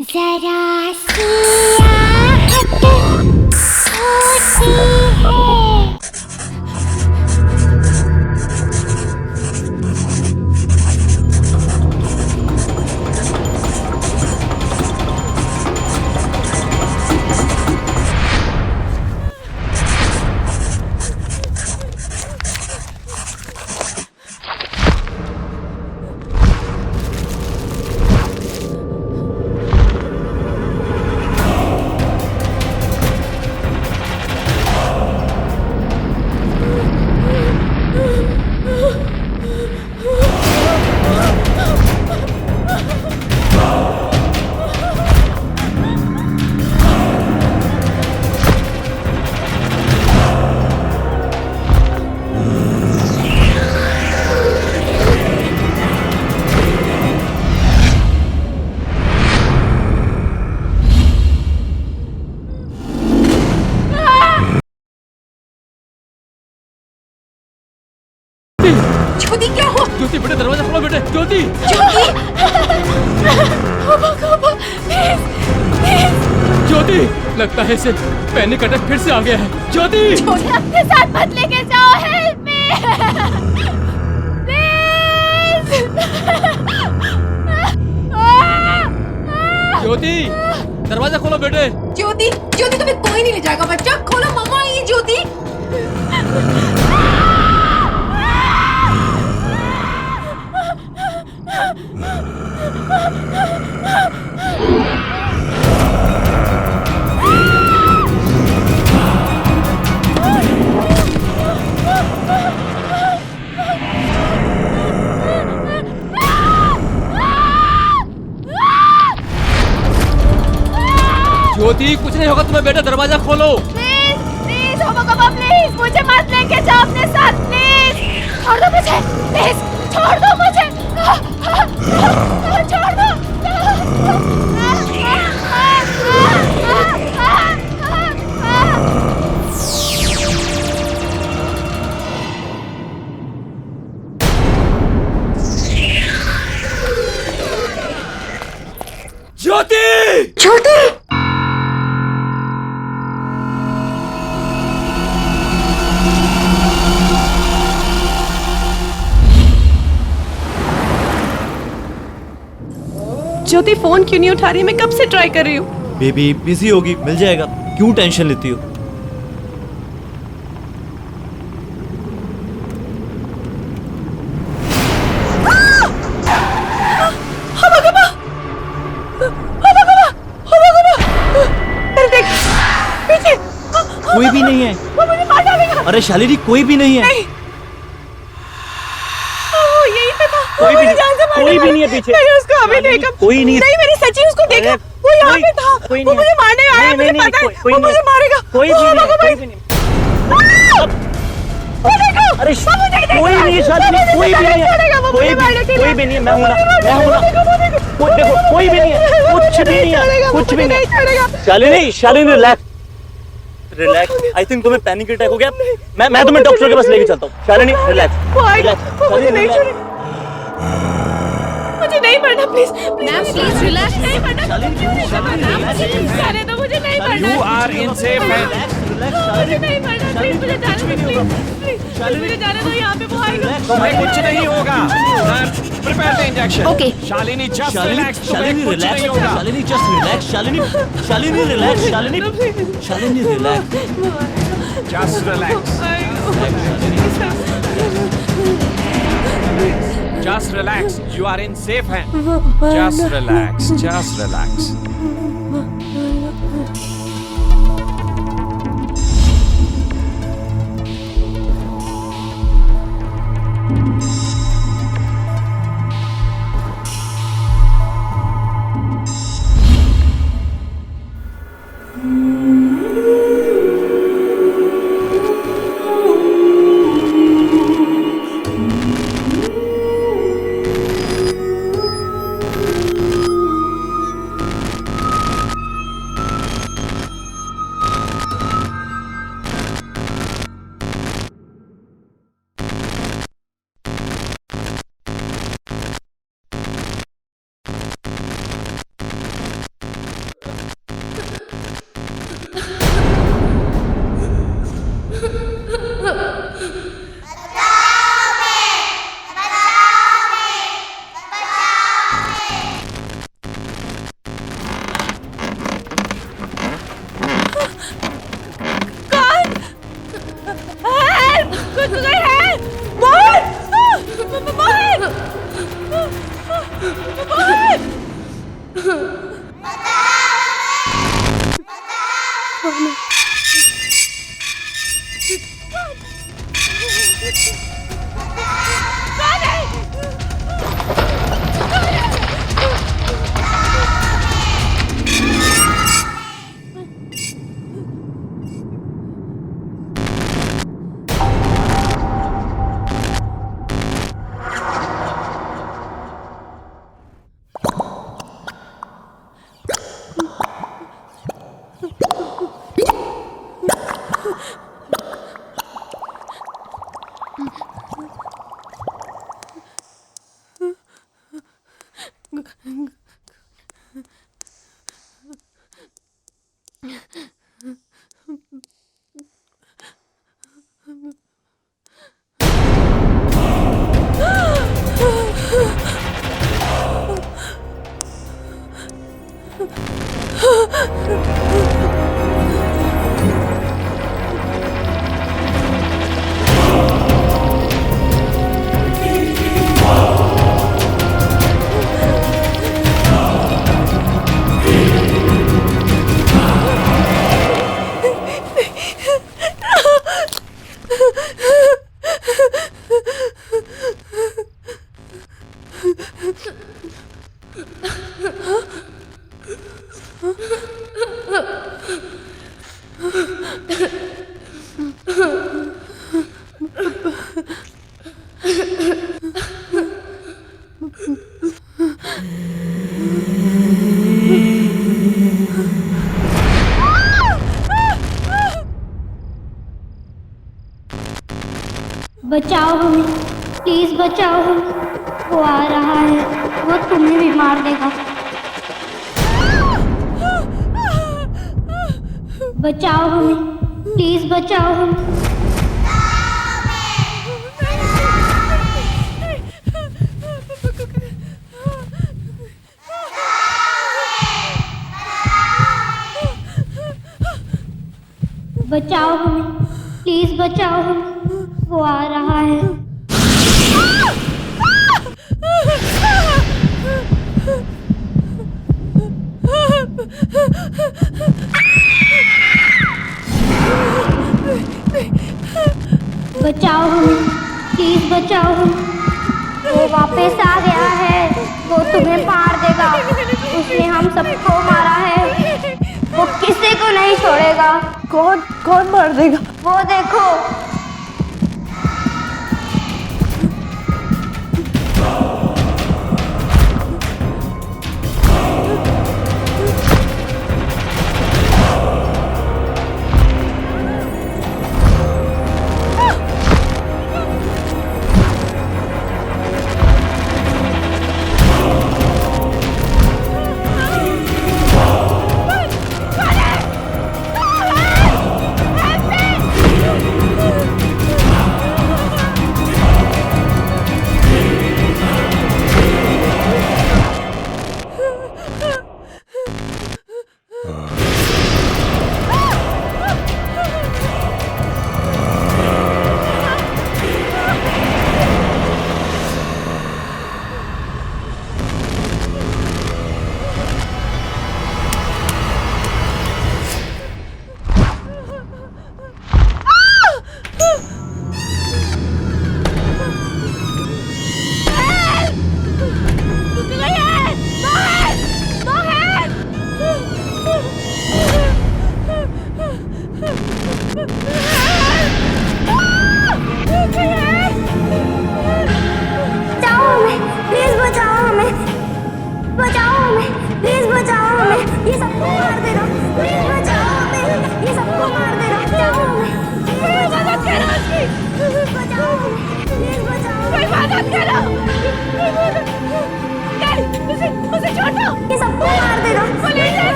जरा सी आहट होती है। ज्योति क्या हुआ? ज्योति बेटे दरवाजा खोलो बेटे। ज्योति ज्योति लगता है इसे पैनिक अटैक फिर से आ गया है। ज्योति अपने साथ मत लेके जाओ, हेल्प मी ज्योति दरवाजा खोलो बेटे। ज्योति ज्योति तुम्हें कोई नहीं ले जाएगा बच्चा, खोलो मम्मा ये ज्योति। ज्योति कुछ नहीं होगा तुम्हें बेटा, दरवाजा खोलो। प्लीज प्लीज प्लीज मुझे मत लेके जाओ अपने साथ, प्लीज छोड़ दो मुझे, प्लीज छोड़ दो मुझे, छोड़ दो। ज्योति ज्योति ज्योति फोन क्यों नहीं उठा रही? मैं कब से ट्राई कर रही हूँ। बेबी बिजी होगी, मिल जाएगा, क्यों टेंशन लेती हो? कोई भी नहीं है। वो मुझे मार डालेगा। अरे शालिनी कोई भी नहीं है। नहीं। यही पे था। कोई भी मुझे जान से मारने कोई भी वाला। नहीं है पीछे। मैंने उसको अभी देखा। कोई नहीं है। नहीं मैंने सच्ची उसको देखा। वो यहाँ पे था। कोई वो नहीं मुझे मारने आया, मुझे नहीं, पता है। कोई वो नहीं मुझे मारेगा। कोई भी नहीं है, कोई भी नहीं। अरे कोई नहीं है शालिनी, कोई भी नहीं है, कोई भी नहीं है। मैं हूँ ना, कोई देखो कोई भी नहीं है, कुछ भी नहीं है, कुछ भी नहीं। Shalini Shalini relax relax. I think तुम्हें पैनिक अटैक हो गया। मैं तुम्हें डॉक्टर के पास लेके चलता हूँ। शालिनी रिलैक्स। वो आएगा। वो मुझे नहीं छोड़ेगा। मुझे नहीं मरना, प्लीज मैम प्लीज रिलैक्स। नहीं मरना। जाने दो, मुझे नहीं मरना। You are in safe hands. मुझे नहीं मरना, प्लीज मुझे जाने दो, प्लीज मुझे जाने दो। यहाँ पे वो आएगा। तुम्हें कुछ नहीं होगा। Prepare the injection. Okay. Shalini just relax. Shalini तुम्हें कुछ रिलैक्स। नहीं होगा। Shalini just relax. Shalini relax. Shalini relax. Just relax. Just relax. You are in safe hands. Just relax. Just relax. बचाओ हमें, प्लीज बचाओ हमें। वो आ रहा है, वो तुम्हें भी मार देगा। बचाओ हमें, प्लीज बचाओ हमें। बचाओ हमें, प्लीज बचाओ हमें। वो आ रहा है। बचाओ हमें, प्लीज बचाओ हमें। वो वापस आ गया है, वो तुम्हें मार देगा। उसने हम सबको मारा है, वो किसी को नहीं छोड़ेगा। कौन मार देगा? वो देखो।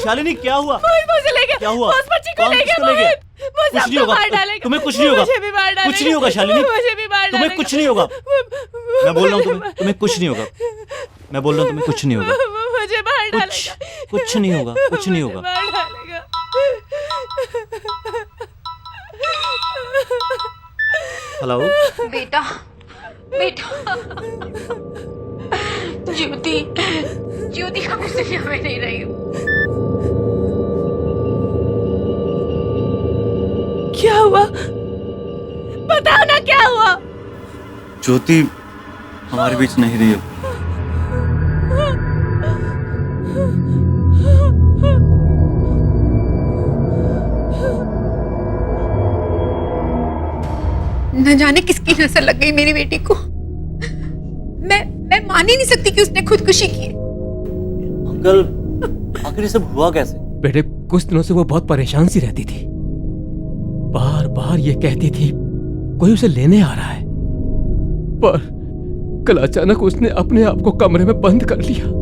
शालिनी क्या हुआ? मुझे ले गया। क्या हुआ? उस बच्ची को ले गया। कुछ नहीं होगा, तुम्हें कुछ नहीं होगा, कुछ नहीं होगा शालिनी, तुम्हें कुछ नहीं होगा। मैं बोल रहा हूँ तुम्हें कुछ नहीं होगा। मैं बोल रहा हूँ तुम्हें कुछ नहीं होगा। मुझे मार डालेगा। कुछ नहीं होगा, कुछ नहीं होगा। मार डालेगा। हेलो बेटा बेटा ज्योति ज्योति का मैसेज हमें नहीं रही हूँ। क्या हुआ? बताओ ना क्या हुआ? ज्योति हमारे बीच नहीं रही अब। न जाने किसकी नजर लग गई मेरी बेटी को। मैं मान ही नहीं सकती कि उसने खुदकुशी की। अंकल आखिर ये सब हुआ कैसे? बेटे कुछ दिनों से वो बहुत परेशान सी रहती थी, बार बार ये कहती थी कोई उसे लेने आ रहा है, पर कल अचानक उसने अपने आप को कमरे में बंद कर लिया।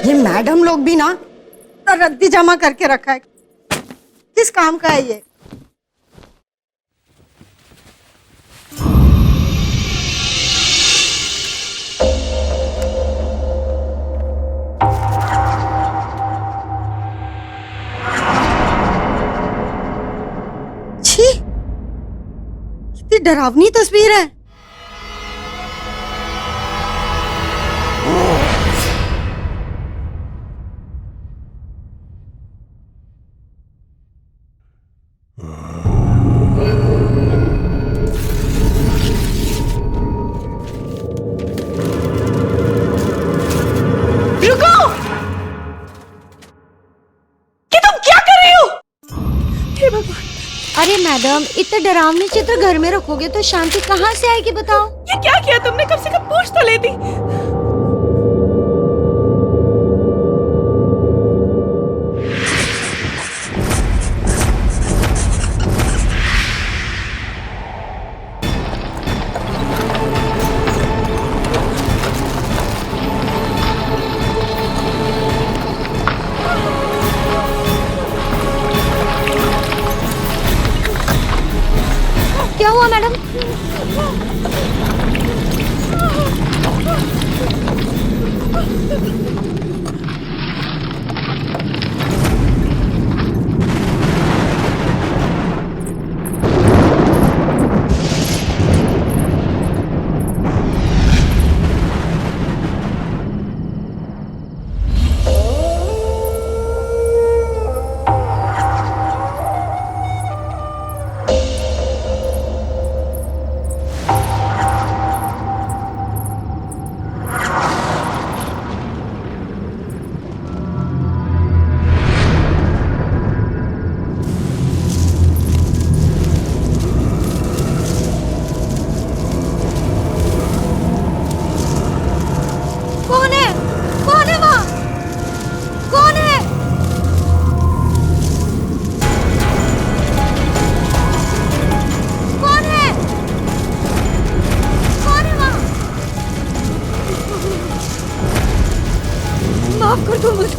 ये मैडम लोग भी ना रद्दी जमा करके रखा है, किस काम का है ये? छी, कितनी डरावनी तस्वीर है। अरे मैडम, इतने डरावने चित्र घर में रखोगे तो शांति कहाँ से आएगी बताओ? ये क्या किया तुमने? कम से कम पूछ तो लेती। क्या हुआ मैडम?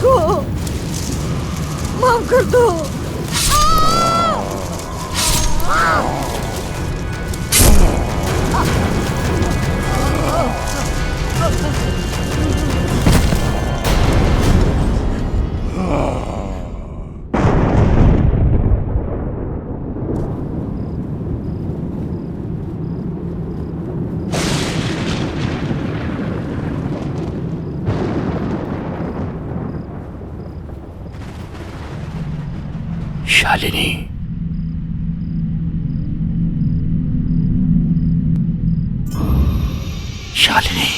मुझको माफ कर दो। शालिनी, शालिनी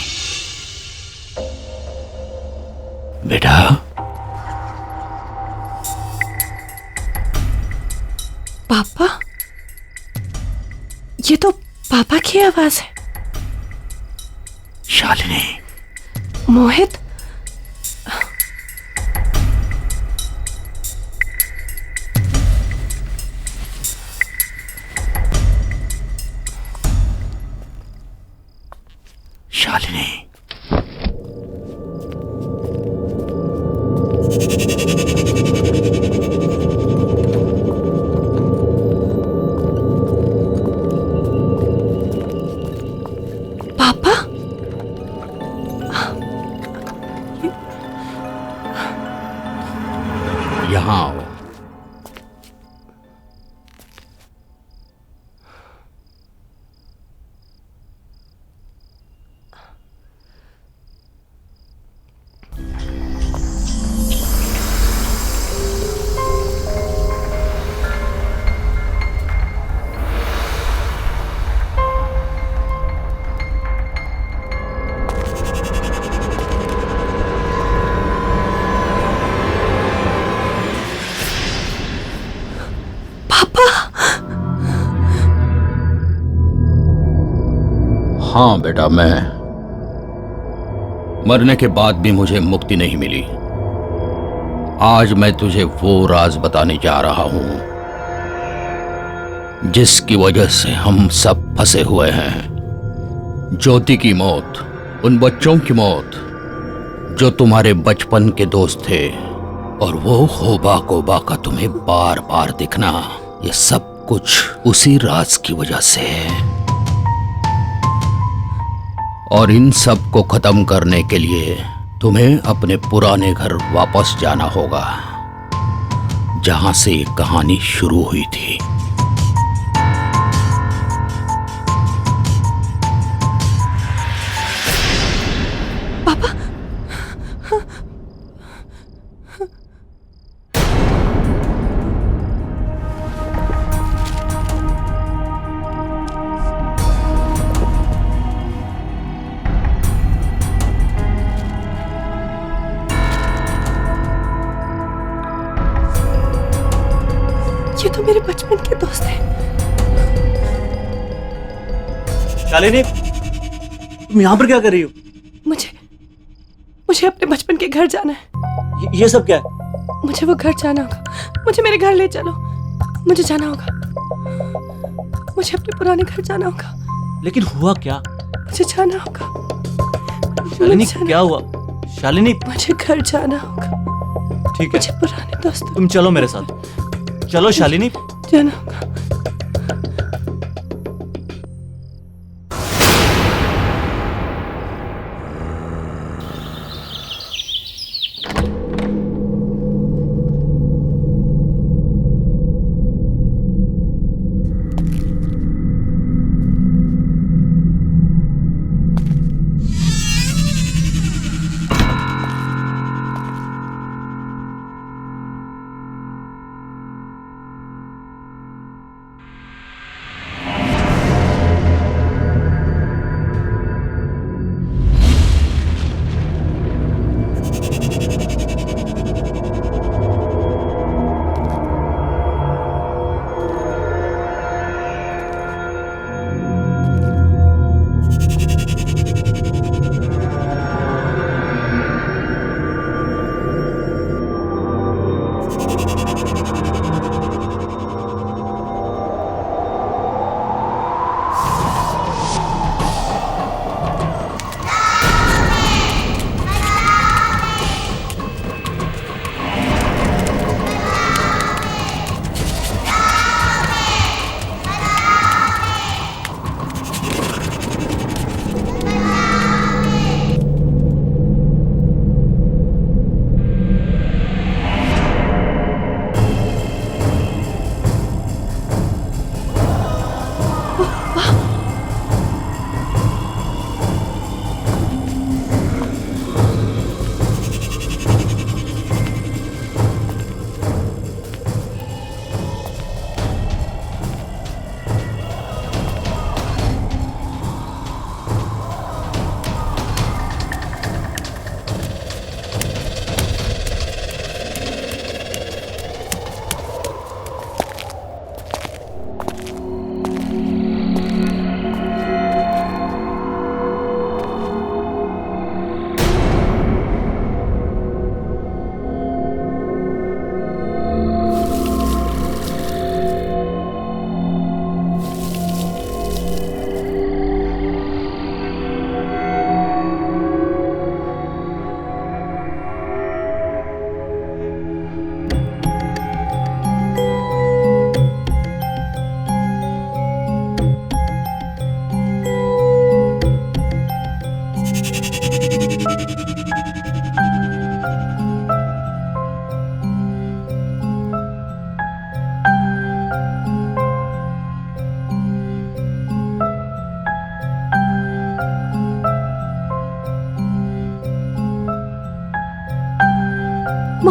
बेटा, पापा, ये तो पापा की आवाज है। शालिनी, मोहित, शालिनी, पापा, यहाँ आओ। हाँ बेटा, मैं मरने के बाद भी मुझे मुक्ति नहीं मिली। आज मैं तुझे वो राज बताने जा रहा हूं जिसकी वजह से हम सब फंसे हुए हैं। ज्योति की मौत, उन बच्चों की मौत जो तुम्हारे बचपन के दोस्त थे, और वो होबा कोबा का तुम्हें बार बार दिखना, ये सब कुछ उसी राज की वजह से है। और इन सब को खत्म करने के लिए तुम्हें अपने पुराने घर वापस जाना होगा, जहां से ये कहानी शुरू हुई थी। पापा, ये तो मेरे बचपन के दोस्त हैं। शालिनी, तुम यहाँ पर क्या कर रही हो? मुझे अपने बचपन के घर जाना है। ये सब क्या है? मुझे वो घर जाना होगा। मुझे मेरे घर ले चलो। मुझे जाना होगा। मुझे अपने पुराने घर जाना होगा। लेकिन हुआ क्या? मुझे जाना होगा। शालिनी, क्या हुआ? शालिनी, मुझे घर जाना होगा। ठीक है, मुझे पुराने दोस्त, तुम चलो मेरे साथ। चलो शालिनी। जाना होगा।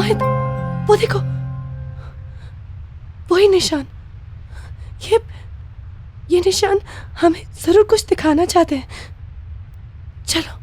मोहित, वो देखो, वही निशान। ये निशान हमें जरूर कुछ दिखाना चाहते हैं। चलो।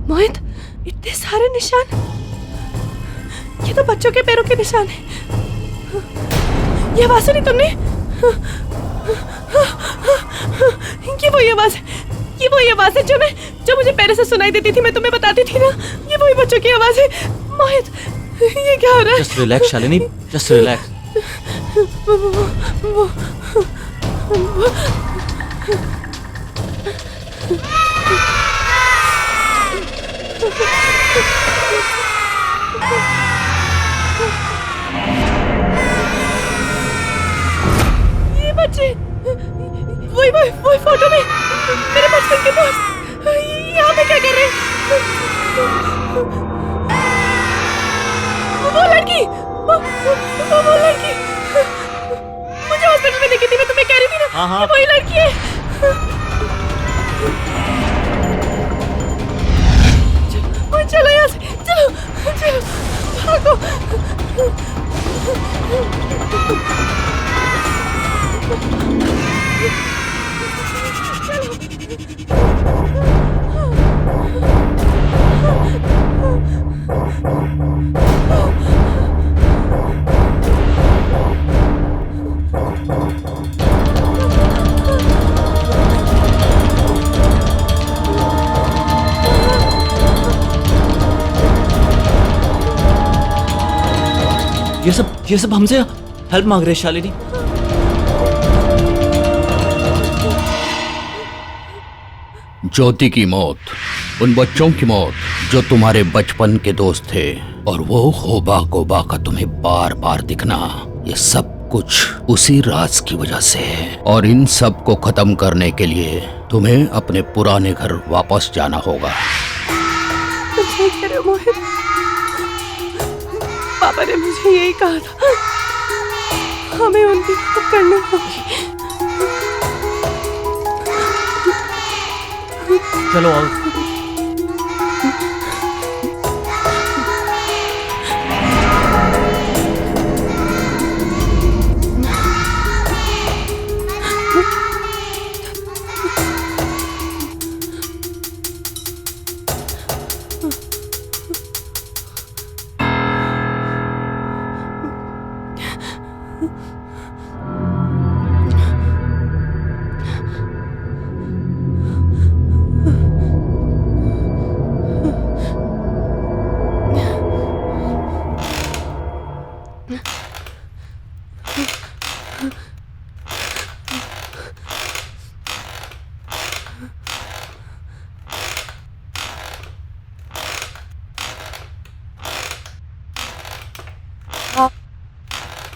मोहित, इतने सारे निशान, ये तो बच्चों के पैरों के निशान हैं। ये आवाज सुनी तुमने? ये वही आवाज है, ये वही आवाज है जो मुझे पहले से सुनाई देती थी, मैं तुम्हें बताती थी ना। ये वही बच्चों की आवाज है। मोहित, ये क्या हो रहा है? Just relax Shalini, just relax. ये बच्चे, वही फोटो में मेरे बचपन के दोस्त यहाँ पे क्या कर रहे हैं? वो लड़की, वो लड़की मुझे हॉस्पिटल में देखी थी, मैं तुम्हें कह रही थी ना। हाँ। वही लड़की है। चलो यहाँ से, चलो भागो। ये सब हमसे हेल्प मांग रहे हैं शालिनी। ज्योति की मौत, उन बच्चों की मौत जो तुम्हारे बचपन के दोस्त थे, और वो होबा गोबा का तुम्हें बार बार दिखना, ये सब कुछ उसी राज की वजह से है। और इन सब को खत्म करने के लिए तुम्हें अपने पुराने घर वापस जाना होगा। मोहित, पापा ने मुझे यही कहा था, हमें उनकी मदद करनी होगी। चलो आओ।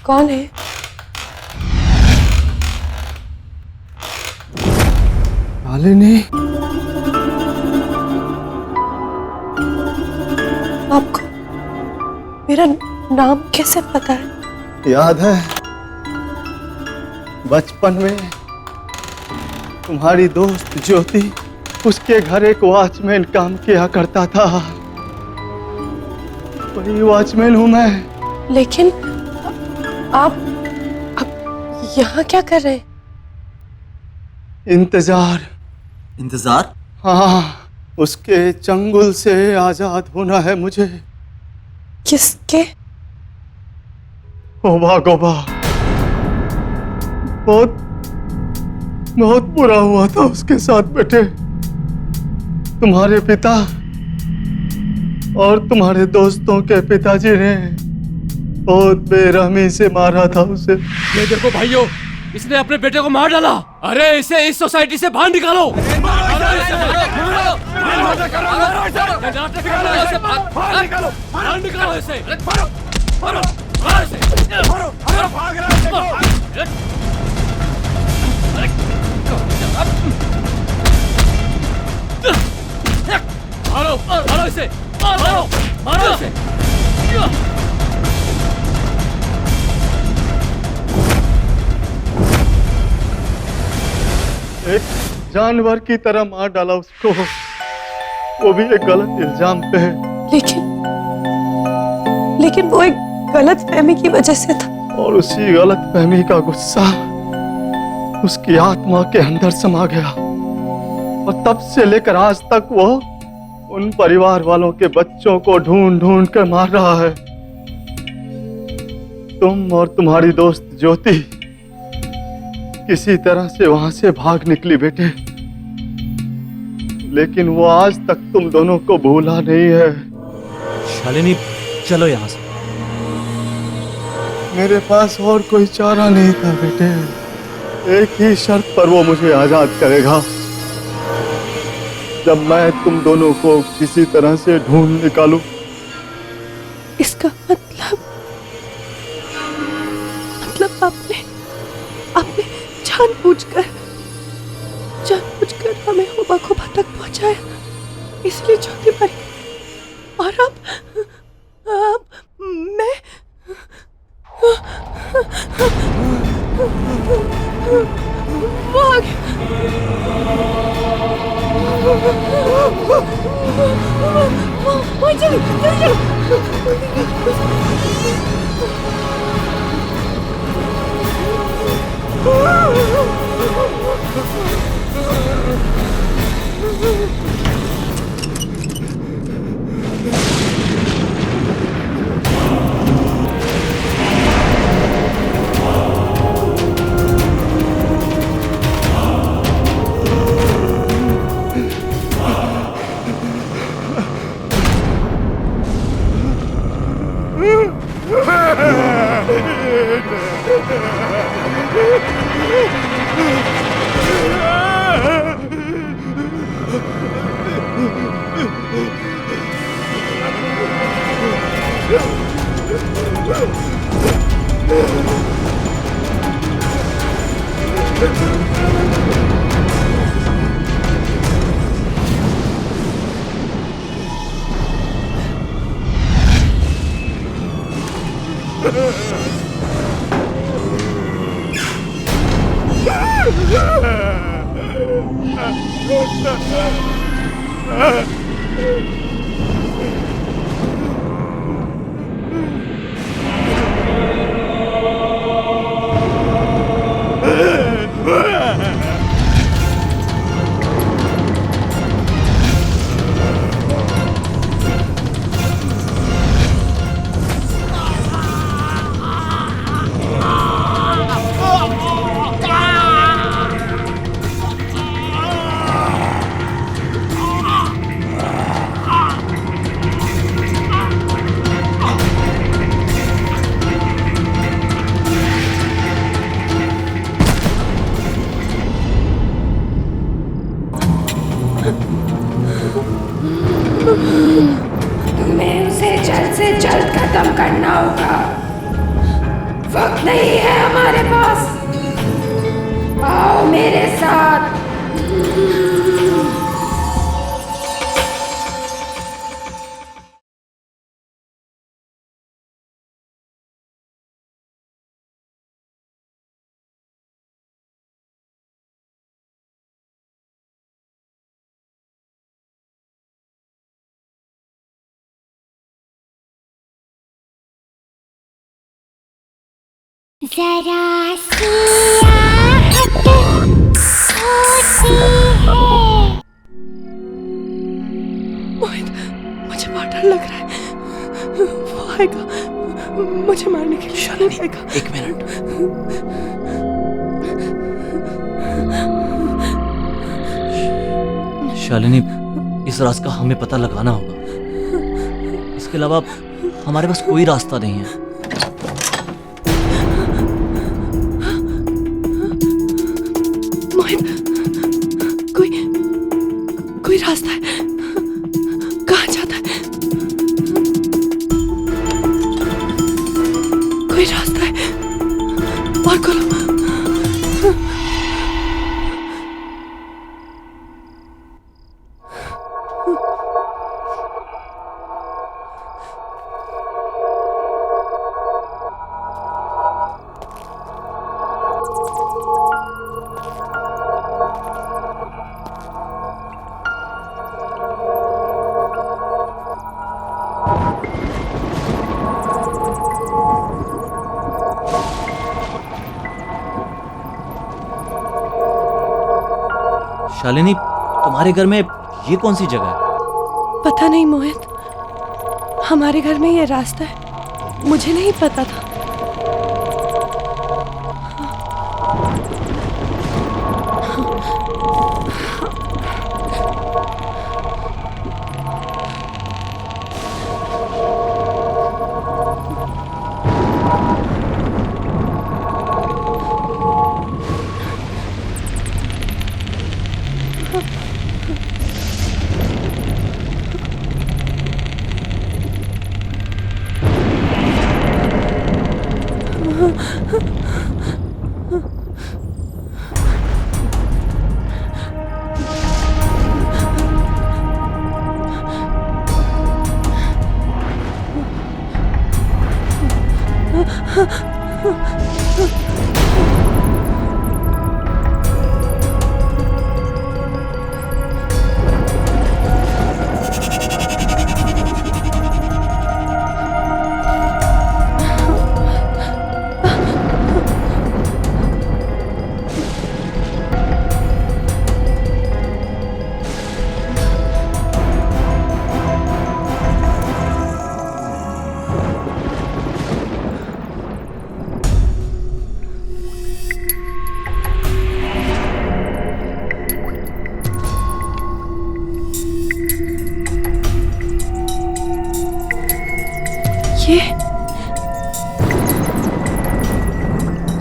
कौन है? शालिनी, आपको मेरा नाम कैसे पता है? याद है बचपन में तुम्हारी दोस्त ज्योति, उसके घर एक वॉचमैन काम किया करता था। वही वॉचमैन हूं मैं। लेकिन आप यहाँ क्या कर रहे हैं? इंतजार? हाँ, उसके चंगुल से आजाद होना है मुझे। किसके? होबा गोबा। बहुत बुरा हुआ था उसके साथ बेटे। तुम्हारे पिता और तुम्हारे दोस्तों के पिताजी ने बहुत बेरहमी से मारा था उसे। ये देखो भाइयों, इसने अपने बेटे को मार डाला। अरे इसे इस सोसाइटी से बाहर निकालो। निकालो इसे। मारो मारो इसे, मारो मारो इसे। एक जानवर की तरह मार डाला उसको, वो भी एक गलत इल्जाम पे। लेकिन वो एक गलत फहमी की वजह से था। और उसी गलत फहमी का गुस्सा उसकी आत्मा के अंदर समा गया, और तब से लेकर आज तक वो उन परिवार वालों के बच्चों को ढूंढ ढूंढ कर मार रहा है। तुम और तुम्हारी दोस्त ज्योति किसी तरह से वहां से भाग निकली बेटे, लेकिन वो आज तक तुम दोनों को भूला नहीं है। शालिनी चलो यहाँ से। मेरे पास और कोई चारा नहीं था बेटे, एक ही शर्त पर वो मुझे आजाद करेगा, जब मैं तुम दोनों को किसी तरह से ढूंढ निकालूं। इसका मतलब आपने जानबूझकर हमें हुबा खुबा तक पहुंचाया, इसलिए ज्योति मरी। और अब मैं वो आ गया। चलो तुम्हें उसे जल्द से जल्द खत्म करना होगा। वक्त नहीं है हमारे पास। आओ मेरे साथ। जरा सी आहट होती है। मोहित, मुझे बहुत डर लग रहा है। वो आएगा, मुझे मारने के लिए। शालिनी आएगा। एक मिनट। शालिनी, इस राज का हमें पता लगाना होगा। इसके अलावा हमारे पास कोई रास्ता नहीं है। मोहित, कोई रास्ता है? और खोलो। शालिनी, तुम्हारे घर में ये कौन सी जगह है? पता नहीं मोहित, हमारे घर में ये रास्ता है, मुझे नहीं पता था।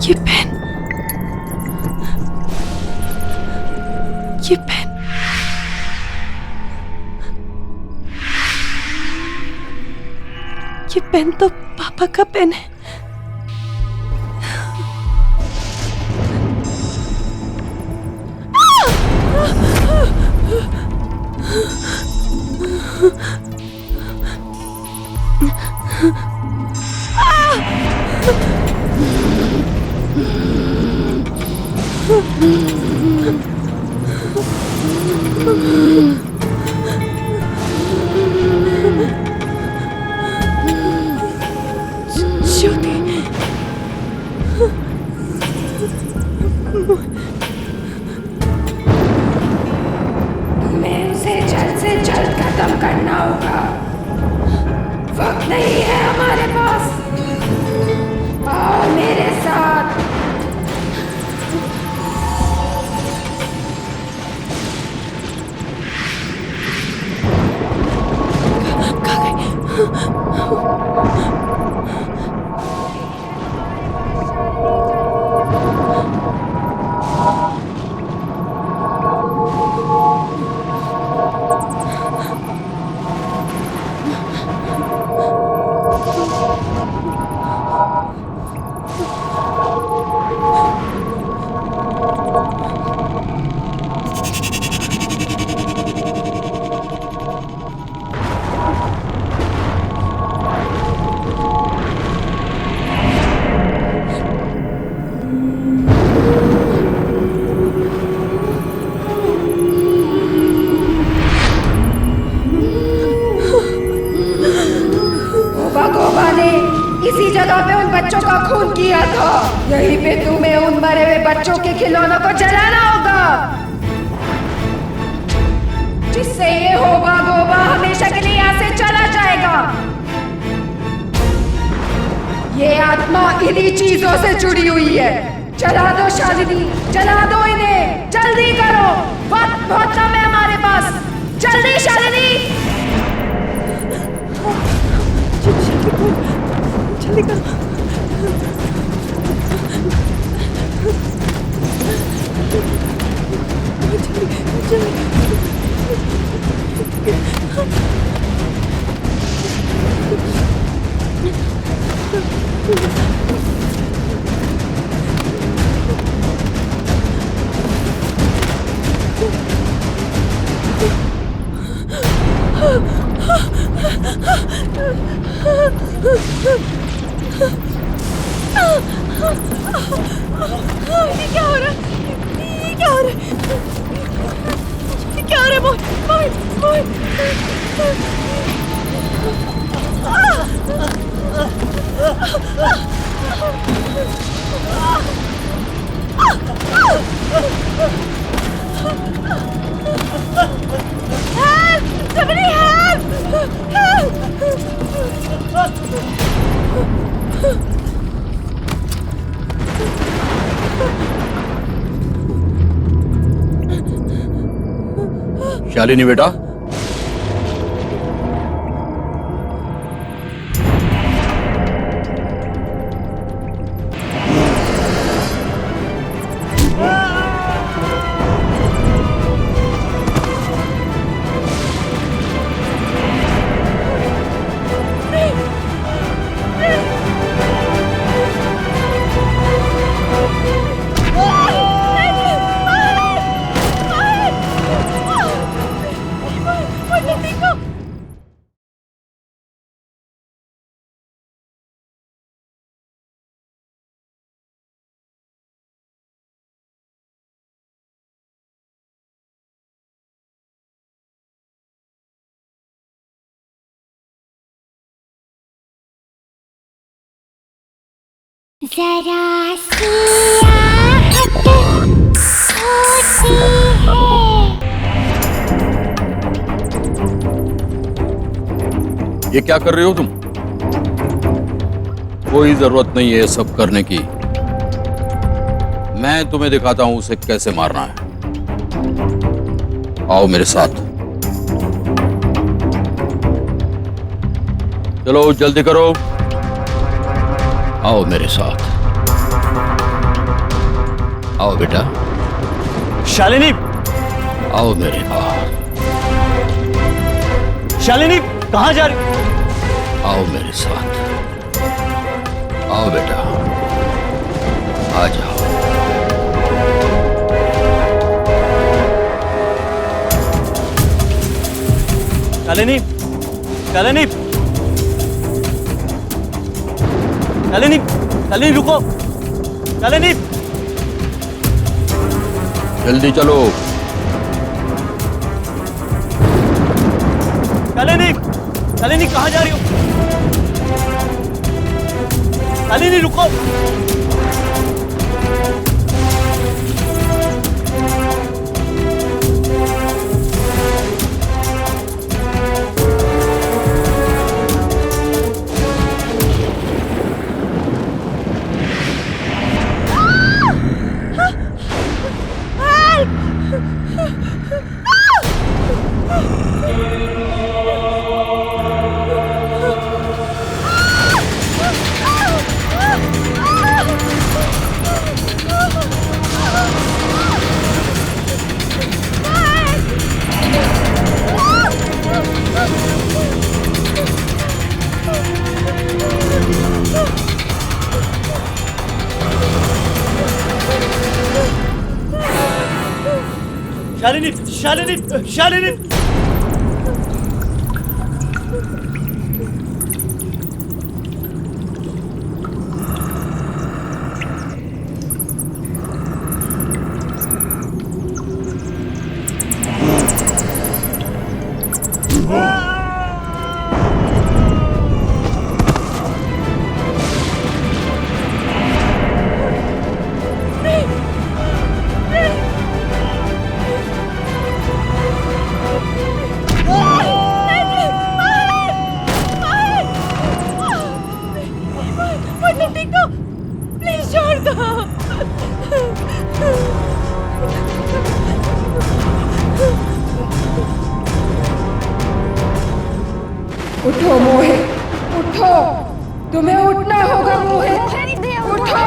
ये पेन, ये पेन, ये पेन तो पापा का पेन है। ज्योति, तुम्हें उसे जल्द से जल्द खत्म करना होगा। वक्त नहीं है हमारे पास। आओ मेरे साथ। इसी जगह पे उन बच्चों का खून किया था। यहीं पे तुम्हें उन मरे हुए बच्चों के खिलौनों को जलाना होगा, जिससे ये होबा गोबा हमेशा के लिए यहाँ से चला जाएगा। ये आत्मा इन्हीं चीजों से जुड़ी हुई है। जला दो शालिनी, जला दो इन्हें, जल्दी करो, वक्त बहुत कम है हमारे पास। जल्दी शालिनी, जल्दी करो। ये क्या हो रहा है? ये क्या हो रहा है? ये क्या हो रहा है? मोहित, मोहित, Help! Somebody help! Help! Shalini बेटा, जरा सी आहट होती है। ये क्या कर रही हो तुम? कोई जरूरत नहीं है ये सब करने की। मैं तुम्हें दिखाता हूं उसे कैसे मारना है। आओ मेरे साथ। चलो जल्दी करो। आओ मेरे साथ। आओ बेटा। शालिनी, आओ मेरे पास। शालिनी कहाँ जा रही? आओ मेरे साथ। आओ बेटा, आ जाओ। शालिनी, शालिनी, शालिनी, शालिनी रुको। शालिनी, जल्दी चलो। शालिनी, शालिनी कहाँ जा रही हो? शालिनी रुको। शालिनी, शालिनी, शालिनी। उठो मोहित, उठो। तुम्हें उठना होगा मोहित। उठो,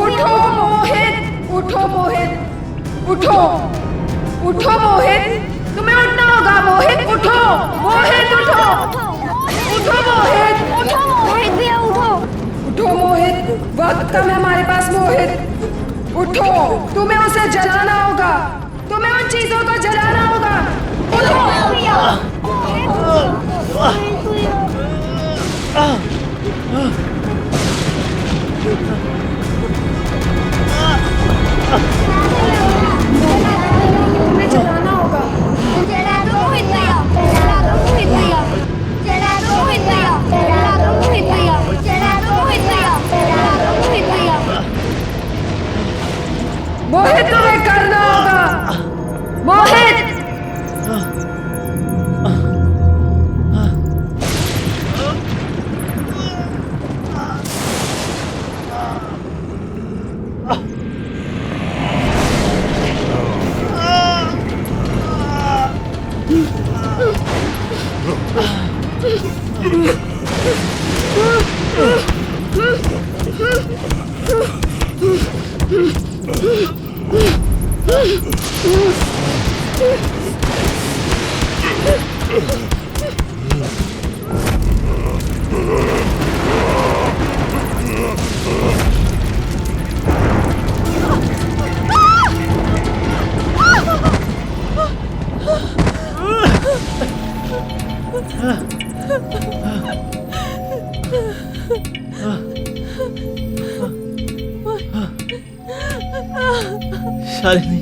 उठो मोहित, उठो मोहित, उठो, उठो मोहित। तुम्हें उठना होगा मोहित। उठो मोहित, उठो, उठो मोहित, उठो मोहित भैया, उठो। उठो मोहित, वक्त कम है हमारे पास मोहित। उठो, तुम्हें उसे जलाना होगा। तुम्हें उन चीजों को जलाना होगा। उठो शालिनी